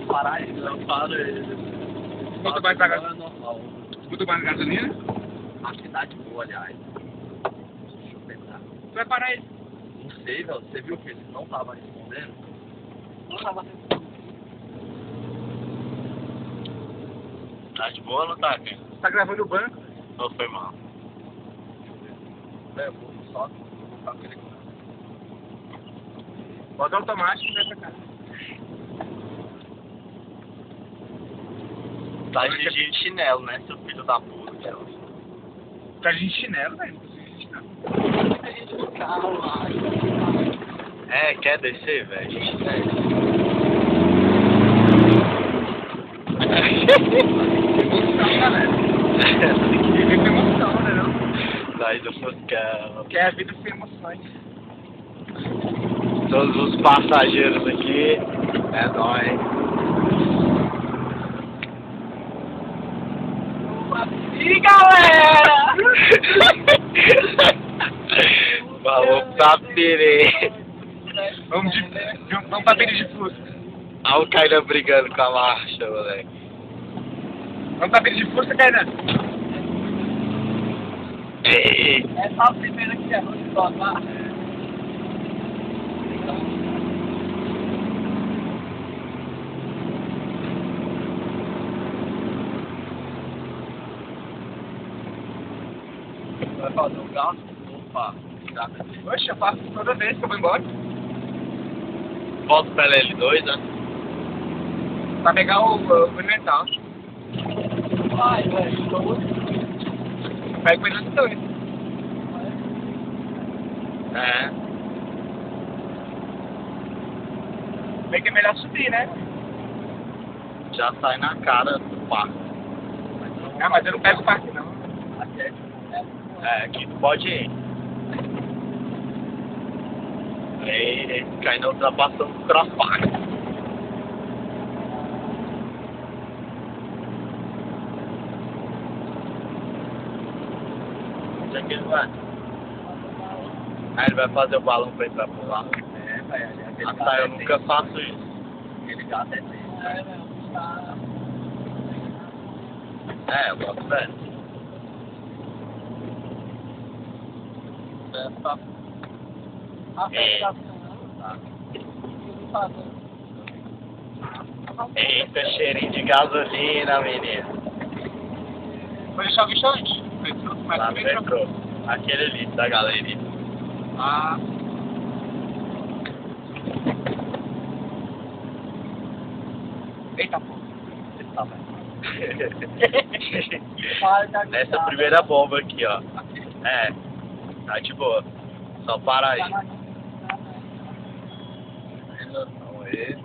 Parar ele, não para ele. Quanto mais pagar? É normal. Quanto mais gasolina? A cidade boa, aliás. Deixa eu pensar. Tu vai parar ele. Não sei, velho. Você viu que ele não tava respondendo? Não tava respondendo. Tá de boa ou não tá, cara? Tá gravando o banco. Não foi mal. Eu vou só colocar aquele. Bota automático e vai pra cá. Tá de chinelo, né, seu filho da puta? Tá de chinelo, velho. Não consigo de chinelo. É, quer descer, velho? A gente desce. Viver com emoção, né, não? Sai do Fuscão. Que é a vida sem emoções. Todos os passageiros aqui, é nóis. E galera! Vamos pra Pire. Vamos pra Pire de Fusca. Olha o Kainan brigando com a marcha, moleque. Vamos pra Pire de Fusca, Kainan. Ei. É só a primeira que é ruim de tocar. Vai fazer um gasto? Opa. Oxe, eu faço toda vez que eu vou embora. Volto pra L2, né? Pra pegar o inventário. Vai, velho. Pega o inventário também. É. Bem que é melhor subir, né? Já sai na cara do parque. Ah, mas eu não pego o parque, não. É, aqui tu pode ir. Aí, Kainan ultrapassando o crossbar. Onde é que ele vai? Ah, ele vai fazer o balão pra entrar por lá. É, velho. Ah, tá, eu nunca faço isso. Ele já até tem. É, velho. Tá. É, eu boto fé. Eita, cheirinho de gasolina, menino. Vou deixar o bichante. Mas Lá no também metrô. Aquele ali da galeria. Ah. Eita, pô. Tá bem. Essa Essa primeira bomba aqui, ó. É, tá de boa. Só para aí. Vamos aí.